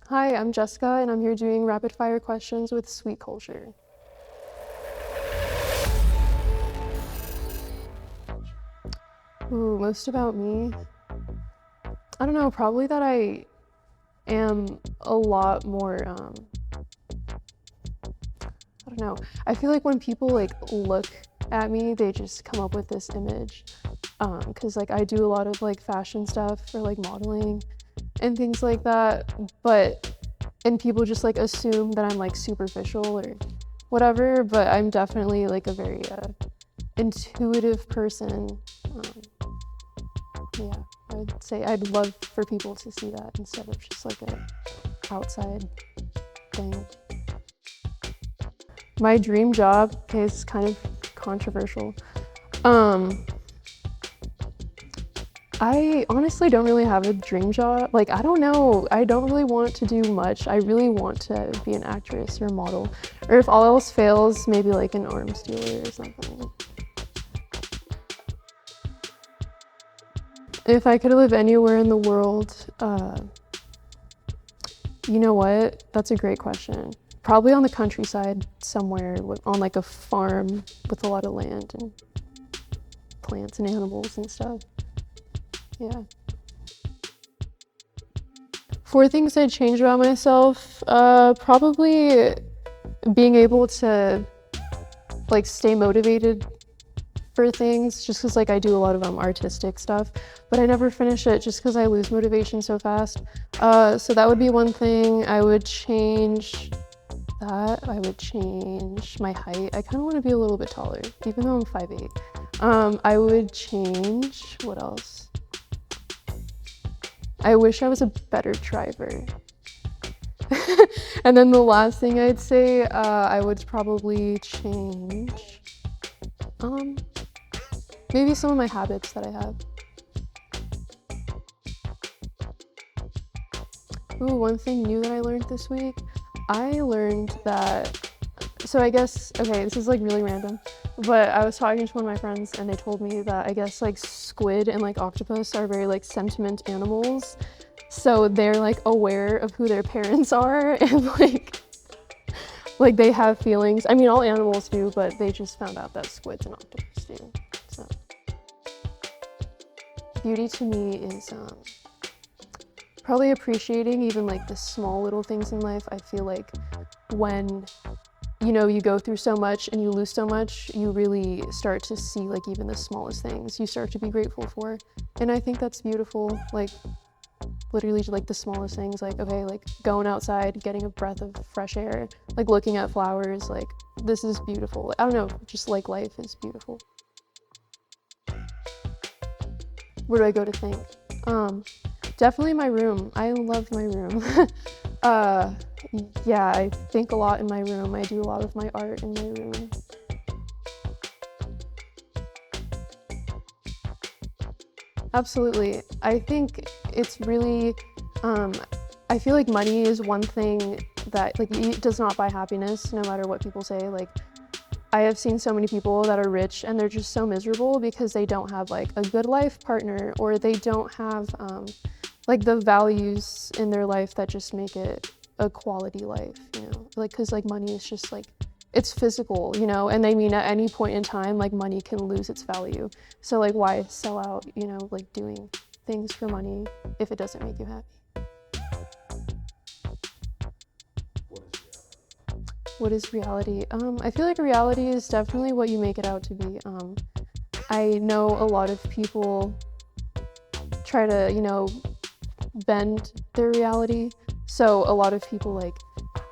Hi, I'm Jessica, and I'm here doing rapid fire questions with SweetCulture. Ooh, most about me? I don't know, probably that I am a lot more, I don't know. I feel like when people look at me, they just come up with this image. Cause I do a lot of fashion stuff for modeling and things like that, and people just assume that I'm superficial or whatever, but I'm definitely a very intuitive person. Yeah, I would say I'd love for people to see that instead of just a outside thing. My dream job, okay, is kind of controversial. I honestly don't really have a dream job. I don't know. I don't really want to do much. I really want to be an actress or a model. Or if all else fails, maybe an arms dealer or something. If I could live anywhere in the world, you know what? That's a great question. Probably on the countryside somewhere on a farm with a lot of land and plants and animals and stuff. Yeah. 4 things I'd change about myself, probably being able to stay motivated for things, just because I do a lot of artistic stuff, but I never finish it just because I lose motivation so fast. So that would be one thing. I would change that. I would change my height. I kind of want to be a little bit taller, even though I'm 5'8". I would change, what else? I wish I was a better driver. And then the last thing I'd say, I would probably change, maybe some of my habits that I have. Ooh, one thing new that I learned this week. I learned that, so I guess, okay, this is really random, but I was talking to one of my friends and they told me that I guess squid and octopus are very sentient animals. So they're aware of who their parents are and they have feelings. I mean, all animals do, but they just found out that squids and octopus do. So beauty to me is probably appreciating even the small little things in life. I feel when you go through so much and you lose so much, you really start to see even the smallest things you start to be grateful for. And I think that's beautiful. Literally the smallest things, okay, going outside, getting a breath of fresh air, looking at flowers, this is beautiful. I don't know, just life is beautiful. Where do I go to think? Definitely my room. I love my room. Yeah, I think a lot in my room. I do a lot of my art in my room. Absolutely. I think it's really, I feel money is one thing that it does not buy happiness, no matter what people say. I have seen so many people that are rich and they're just so miserable because they don't have a good life partner, or they don't have the values in their life that just make it a quality life, because money is just it's physical, and they mean at any point in time money can lose its value. So why sell out, doing things for money if it doesn't make you happy? What is reality? I feel reality is definitely what you make it out to be. I know a lot of people try to, bend their reality. So a lot of people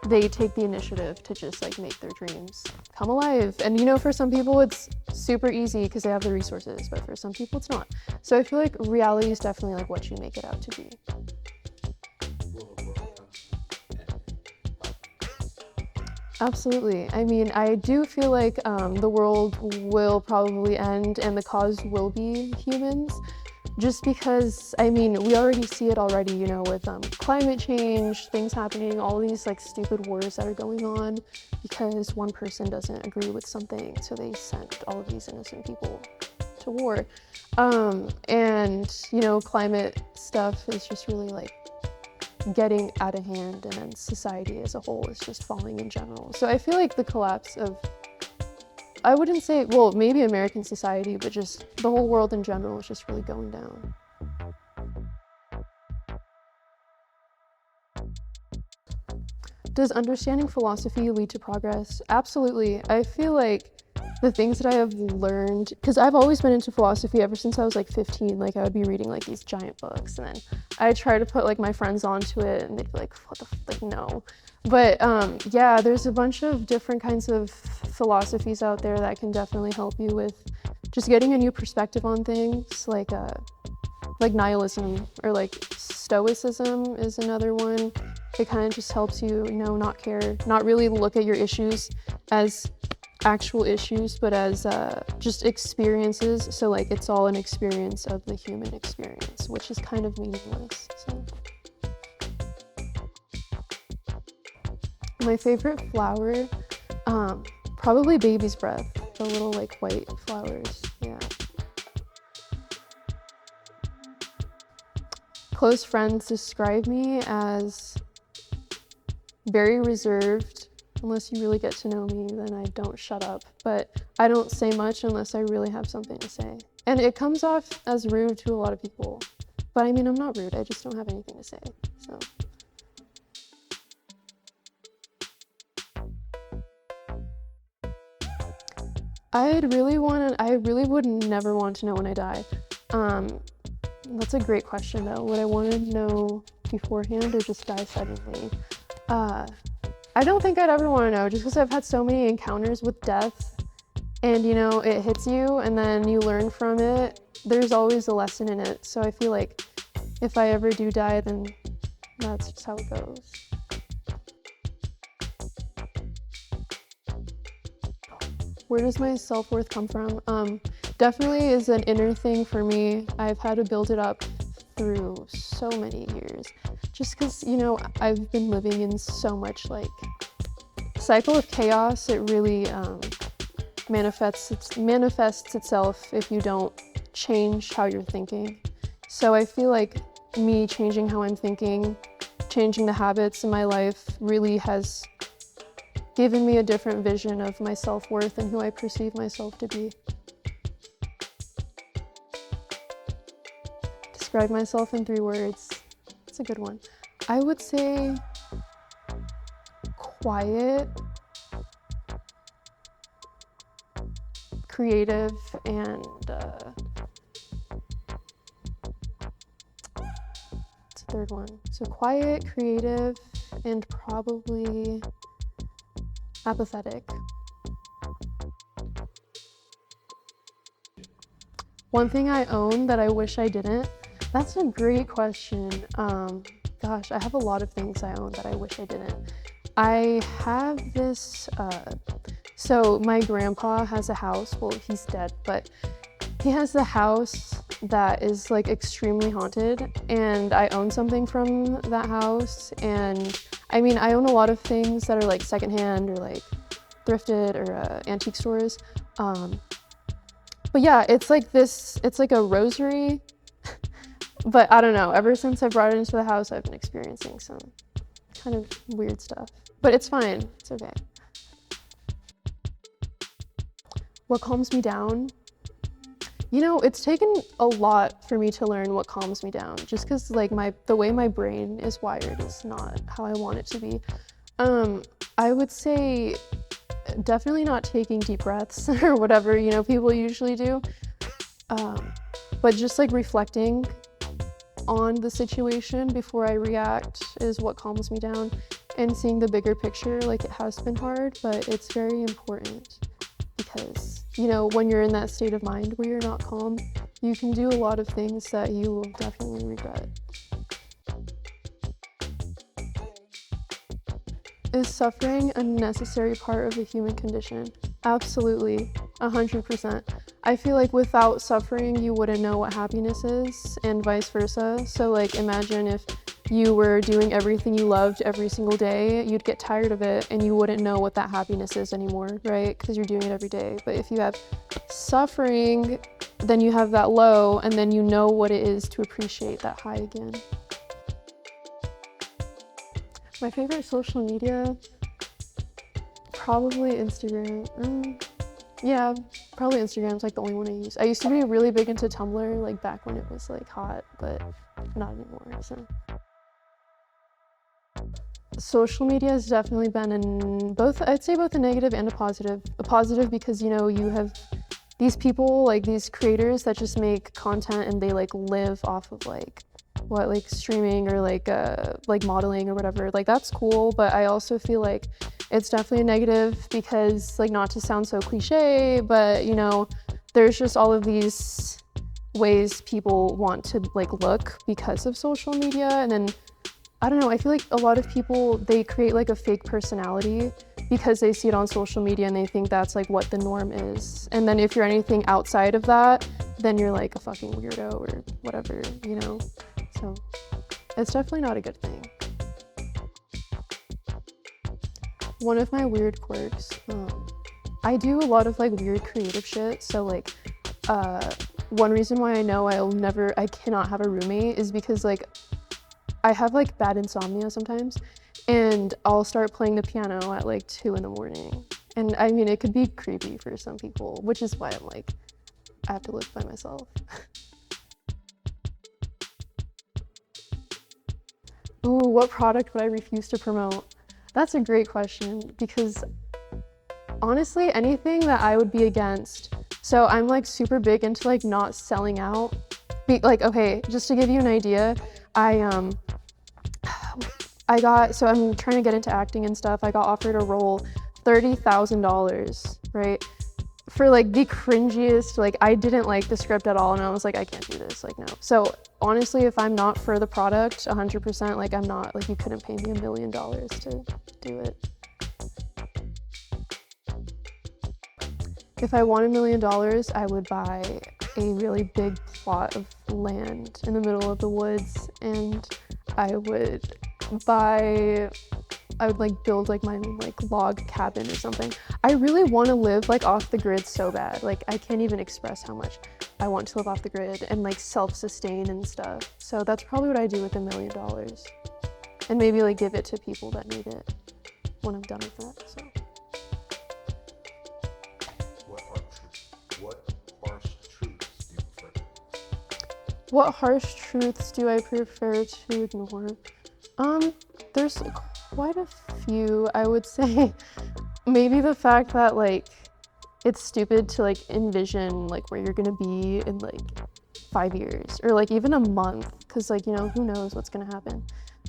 they take the initiative to just make their dreams come alive. And for some people it's super easy because they have the resources, but for some people it's not. So I feel reality is definitely what you make it out to be. Absolutely. I mean, I do feel the world will probably end and the cause will be humans. Just because, I mean, we already see it already, with climate change, things happening, all these stupid wars that are going on because one person doesn't agree with something, so they sent all of these innocent people to war. And, climate stuff is just really getting out of hand, and then society as a whole is just falling in general. So I feel like the collapse of, I wouldn't say, well, maybe American society, but just the whole world in general is just really going down. Does understanding philosophy lead to progress? Absolutely. I feel like the things that I have learned, because I've always been into philosophy ever since I was like 15. Like, I would be reading like these giant books, and then I try to put like my friends onto it, and they'd be like, what the like, no. But yeah, there's a bunch of different kinds of philosophies out there that can definitely help you with just getting a new perspective on things, like nihilism, or like stoicism is another one. It kind of just helps you, not care, not really look at your issues as actual issues, but as just experiences. So like, it's all an experience of the human experience, which is kind of meaningless. So my favorite flower, probably baby's breath, the little like white flowers. Yeah. Close friends describe me as very reserved. Unless you really get to know me, then I don't shut up. But I don't say much unless I really have something to say. And it comes off as rude to a lot of people. But I mean, I'm not rude, I just don't have anything to say, so. I really would never want to know when I die. That's a great question though. Would I want to know beforehand or just die suddenly? I don't think I'd ever want to know, just because I've had so many encounters with death, and it hits you and then you learn from it. There's always a lesson in it. So I feel like if I ever do die, then that's just how it goes. Where does my self-worth come from? Definitely is an inner thing for me. I've had to build it up through so many years. Just because, I've been living in so much like cycle of chaos. It really manifests itself if you don't change how you're thinking. So I feel like me changing how I'm thinking, changing the habits in my life really has given me a different vision of my self-worth and who I perceive myself to be. Describe myself in 3 words. That's a good one. I would say quiet, creative, and what's the 3rd one? So quiet, creative, and probably apathetic. One thing I own that I wish I didn't. That's a great question. Gosh, I have a lot of things I own that I wish I didn't. I have this, so my grandpa has a house, well, he's dead, but he has the house that is like extremely haunted, and I own something from that house. And I mean, I own a lot of things that are like secondhand or like thrifted or antique stores. But yeah, it's like a rosary. But I don't know, ever since I brought it into the house, I've been experiencing some kind of weird stuff. But it's fine, it's okay. What calms me down? It's taken a lot for me to learn what calms me down, just because like the way my brain is wired is not how I want it to be. I would say definitely not taking deep breaths or whatever, people usually do. But just like reflecting on the situation before I react is what calms me down, and seeing the bigger picture. Like, it has been hard, but it's very important, because when you're in that state of mind where you're not calm, you can do a lot of things that you will definitely regret. Is suffering a necessary part of the human condition? Absolutely, 100%. I feel like without suffering, you wouldn't know what happiness is, and vice versa. So like, imagine if you were doing everything you loved every single day, you'd get tired of it and you wouldn't know what that happiness is anymore, right? Because you're doing it every day. But if you have suffering, then you have that low, and then you know what it is to appreciate that high again. My favorite social media, probably Instagram. Yeah, probably Instagram's like the only one I use. I used to be really big into Tumblr, like back when it was like hot, but not anymore. So social media has definitely been in both, I'd say both a negative and a positive. A positive because, you know, you have these people, like these creators that just make content and they like live off of like streaming or like modeling or whatever. Like that's cool, but I also feel like it's definitely a negative because, like, not to sound so cliche, but you know, there's just all of these ways people want to like look because of social media. And then I don't know, I feel like a lot of people, they create like a fake personality because they see it on social media and they think that's like what the norm is. And then if you're anything outside of that, then you're like a fucking weirdo or whatever, you know? So it's definitely not a good thing. One of my weird quirks, I do a lot of like weird creative shit. So like, one reason why I know I cannot have a roommate is because like, I have like bad insomnia sometimes, and I'll start playing the piano at like 2 in the morning. And I mean, it could be creepy for some people, which is why I'm like, I have to live by myself. Ooh, what product would I refuse to promote? That's a great question because honestly, anything that I would be against. So I'm like super big into like not selling out. Okay, just to give you an idea, so I'm trying to get into acting and stuff. I got offered a role, $30,000, right? For like the cringiest, like I didn't like the script at all and I was like, I can't do this, like no. So honestly, if I'm not for the product 100%, like I'm not, like you couldn't pay me $1 million to do it. If I won $1 million, I would buy a really big plot of land in the middle of the woods, and I would like build like my like log cabin or something. I really want to live like off the grid so bad. Like I can't even express how much I want to live off the grid and like self-sustain and stuff. So that's probably what I do with $1 million, and maybe like give it to people that need it when I'm done with that. So. What harsh truths do I prefer to ignore? There's quite a few. I would say maybe the fact that like it's stupid to like envision like where you're gonna be in like 5 years or like even a month, because like, you know, who knows what's gonna happen.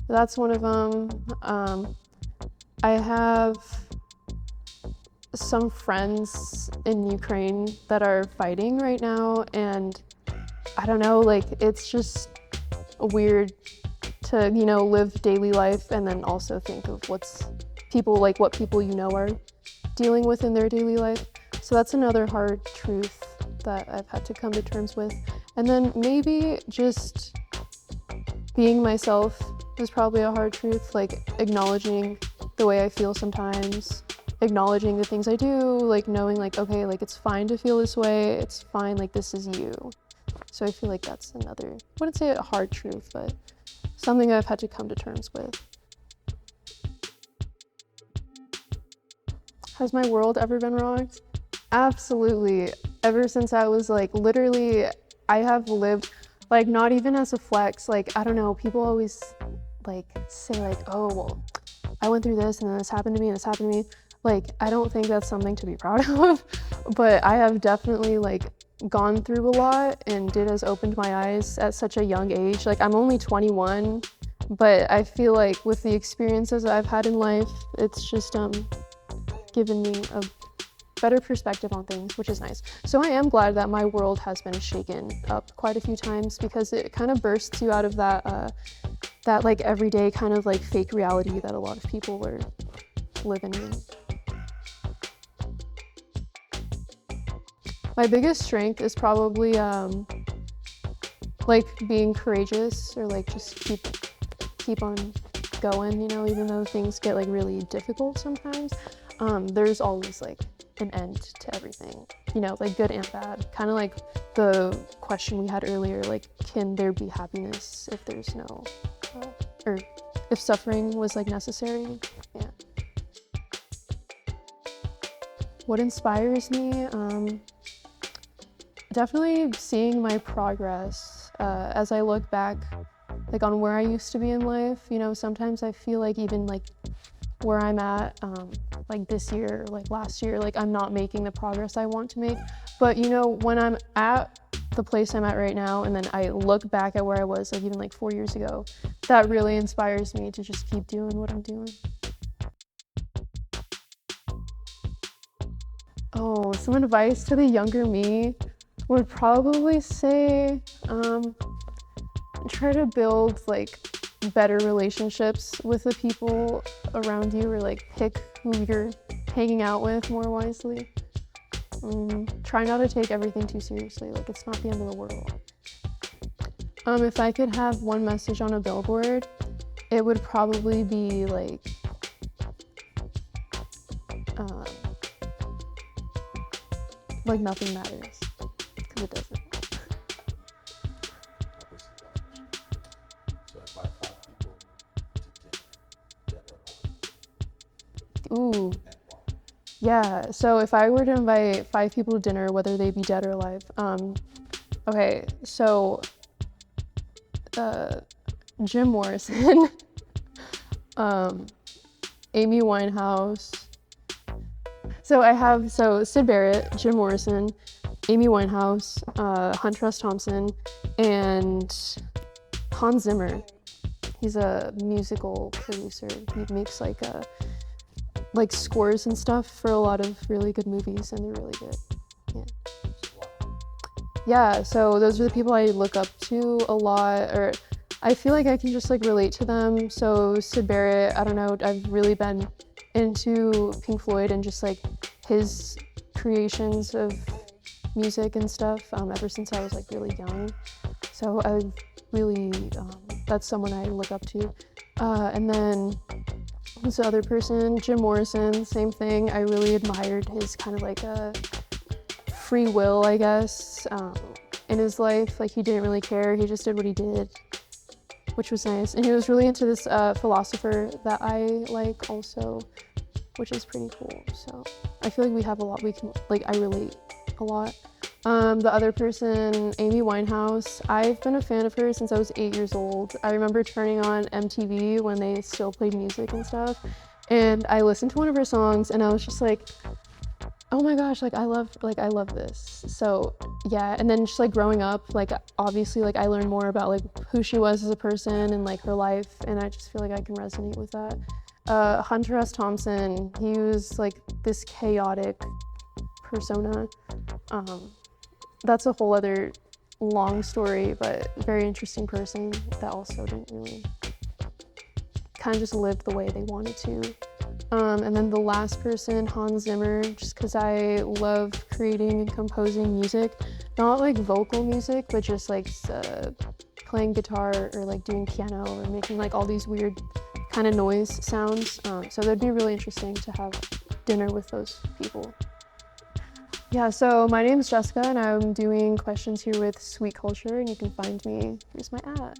That's one of them. I have some friends in Ukraine that are fighting right now, and I don't know, like it's just weird to, you know, live daily life and then also think of what people you know are dealing with in their daily life. So that's another hard truth that I've had to come to terms with. And then maybe just being myself is probably a hard truth, like acknowledging the way I feel sometimes, acknowledging the things I do, like knowing like, okay, like it's fine to feel this way, it's fine, like this is you. So I feel like that's another, I wouldn't say a hard truth, but something I've had to come to terms with. Has my world ever been rocked? Absolutely. Ever since I was like, literally, I have lived, like not even as a flex, like, I don't know, people always like say like, oh, well, I went through this and then this happened to me and this happened to me. Like, I don't think that's something to be proud of, but I have definitely like gone through a lot, and it has opened my eyes at such a young age. Like I'm only 21, but I feel like with the experiences I've had in life, it's just given me a better perspective on things, which is nice. So I am glad that my world has been shaken up quite a few times, because it kind of bursts you out of that like everyday kind of like fake reality that a lot of people are living in. My biggest strength is probably like being courageous, or like just keep on going, you know, even though things get like really difficult sometimes. There's always like an end to everything, you know, like good and bad. Kind of like the question we had earlier, like, can there be happiness if there's no, or if suffering was like necessary. Yeah. What inspires me? Definitely seeing my progress as I look back, like on where I used to be in life. You know, sometimes I feel like even like where I'm at, like this year, like last year, like I'm not making the progress I want to make. But you know, when I'm at the place I'm at right now, and then I look back at where I was, like even like 4 years ago, that really inspires me to just keep doing what I'm doing. Oh, some advice to the younger me would probably say, try to build like better relationships with the people around you, or like pick who you're hanging out with more wisely. Try not to take everything too seriously, like it's not the end of the world. If I could have one message on a billboard, it would probably be like nothing matters, because it doesn't. Ooh, yeah. So if I were to invite 5 people to dinner, whether they be dead or alive, okay. So, Jim Morrison, Amy Winehouse. So I have Sid Barrett, Jim Morrison, Amy Winehouse, Hunter S. Thompson, and Hans Zimmer. He's a musical producer. He makes like scores and stuff for a lot of really good movies, and they're really good. Yeah, so those are the people I look up to a lot, or I feel like I can just like relate to them. So Sid Barrett, I don't know, I've really been into Pink Floyd and just like his creations of music and stuff ever since I was like really young. So I really, that's someone I look up to. And then who's the other person? Jim Morrison, same thing. I really admired his kind of like free will, I guess, in his life. Like he didn't really care, he just did what he did, which was nice. And he was really into this philosopher that I like also, which is pretty cool. So I feel like we have a lot, I relate a lot. The other person, Amy Winehouse, I've been a fan of her since I was 8 years old. I remember turning on MTV when they still played music and stuff, and I listened to one of her songs and I was just like, oh my gosh, I love this. So yeah, and then just like growing up, like obviously like I learned more about like who she was as a person and like her life, and I just feel like I can resonate with that. Hunter S. Thompson, he was like this chaotic persona. That's a whole other long story, but very interesting person that also didn't really kind of just lived the way they wanted to. And then the last person, Hans Zimmer, just because I love creating and composing music, not like vocal music, but just like playing guitar or like doing piano or making like all these weird kind of noise sounds. So that'd be really interesting to have dinner with those people. Yeah, so my name is Jessica and I'm doing questions here with SweetCulture, and you can find me, here's my ad.